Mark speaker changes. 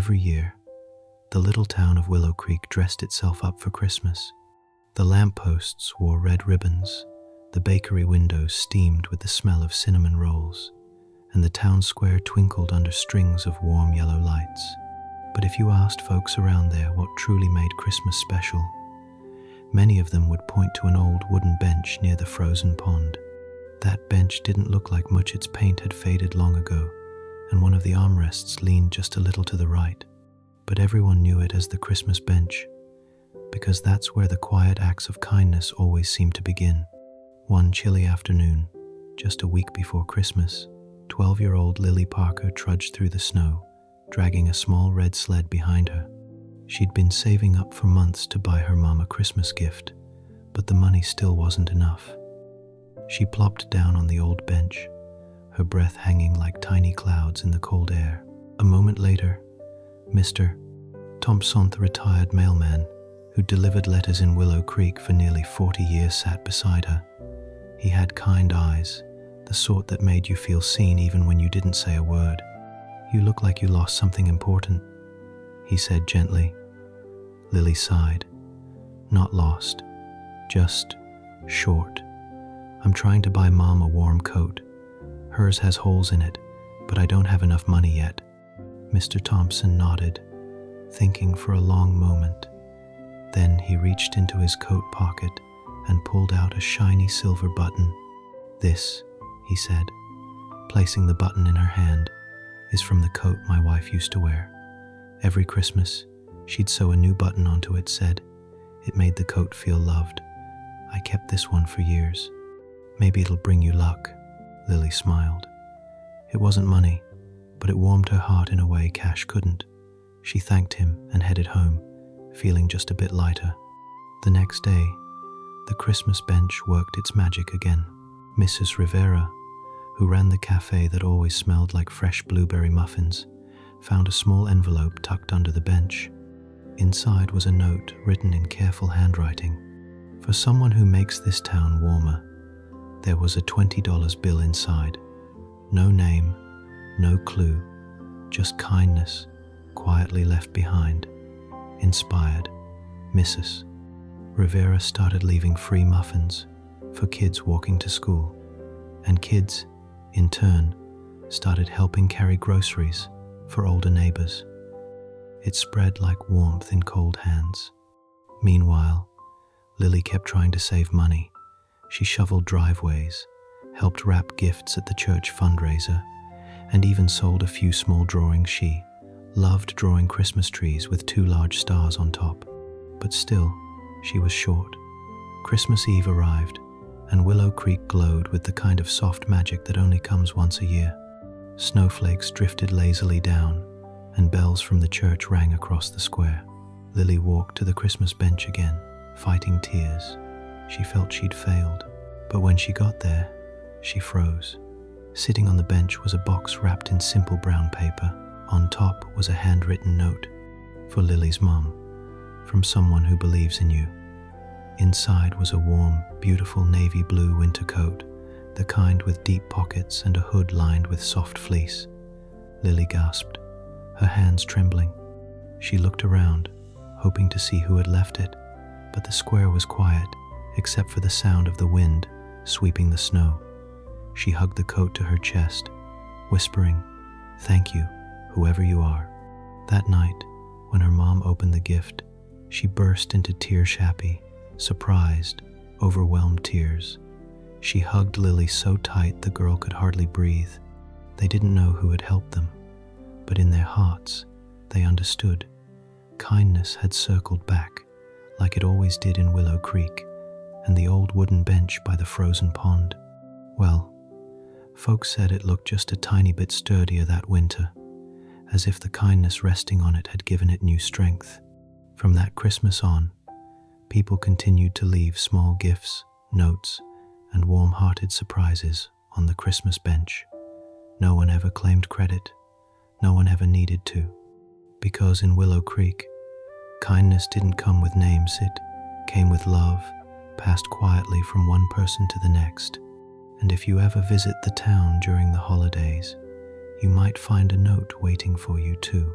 Speaker 1: Every year, the little town of Willow Creek dressed itself up for Christmas. The lampposts wore red ribbons, the bakery windows steamed with the smell of cinnamon rolls, and the town square twinkled under strings of warm yellow lights. But if you asked folks around there what truly made Christmas special, many of them would point to an old wooden bench near the frozen pond. That bench didn't look like much. Its paint had faded long ago, and one of the armrests leaned just a little to the right. But everyone knew it as the Christmas bench, because that's where the quiet acts of kindness always seemed to begin. One chilly afternoon, just a week before Christmas, 12-year-old Lily Parker trudged through the snow, dragging a small red sled behind her. She'd been saving up for months to buy her mom a Christmas gift, but the money still wasn't enough. She plopped down on the old bench, her breath hanging like tiny clouds in the cold air. A moment later, Mr. Thompson, the retired mailman who delivered letters in Willow Creek for nearly 40 years, sat beside her. He had kind eyes, the sort that made you feel seen even when you didn't say a word. "You look like you lost something important," he said gently. Lily sighed. "Not lost, just short. I'm trying to buy Mom a warm coat. Hers has holes in it, but I don't have enough money yet." Mr. Thompson nodded, thinking for a long moment. Then he reached into his coat pocket and pulled out a shiny silver button. "This," he said, placing the button in her hand, "is from the coat my wife used to wear. Every Christmas, she'd sew a new button onto it, said it made the coat feel loved. I kept this one for years. Maybe it'll bring you luck." Lily smiled. It wasn't money, but it warmed her heart in a way cash couldn't. She thanked him and headed home, feeling just a bit lighter. The next day, the Christmas bench worked its magic again. Mrs. Rivera, who ran the cafe that always smelled like fresh blueberry muffins, found a small envelope tucked under the bench. Inside was a note written in careful handwriting. "For someone who makes this town warmer." There was a $20 bill inside. No name, no clue, just kindness, quietly left behind. Inspired, Mrs. Rivera started leaving free muffins for kids walking to school, and kids, in turn, started helping carry groceries for older neighbors. It spread like warmth in cold hands. Meanwhile, Lily kept trying to save money. She shoveled driveways, helped wrap gifts at the church fundraiser, and even sold a few small drawings. She loved drawing Christmas trees with 2 large stars on top. But still, she was short. Christmas Eve arrived, and Willow Creek glowed with the kind of soft magic that only comes once a year. Snowflakes drifted lazily down, and bells from the church rang across the square. Lily walked to the Christmas bench again, fighting tears. She felt she'd failed, but when she got there, she froze. Sitting on the bench was a box wrapped in simple brown paper. On top was a handwritten note, "For Lily's mom, from someone who believes in you." Inside was a warm, beautiful navy blue winter coat, the kind with deep pockets and a hood lined with soft fleece. Lily gasped, her hands trembling. She looked around, hoping to see who had left it, but the square was quiet, except for the sound of the wind sweeping the snow. She hugged the coat to her chest, whispering, "Thank you, whoever you are." That night, when her mom opened the gift, she burst into tears-happy, surprised, overwhelmed tears. She hugged Lily so tight the girl could hardly breathe. They didn't know who had helped them, but in their hearts, they understood. Kindness had circled back, like it always did in Willow Creek, and the old wooden bench by the frozen pond. Well, folks said it looked just a tiny bit sturdier that winter, as if the kindness resting on it had given it new strength. From that Christmas on, people continued to leave small gifts, notes, and warm-hearted surprises on the Christmas bench. No one ever claimed credit. No one ever needed to. Because in Willow Creek, kindness didn't come with names, it came with love, passed quietly from one person to the next. And if you ever visit the town during the holidays, you might find a note waiting for you too.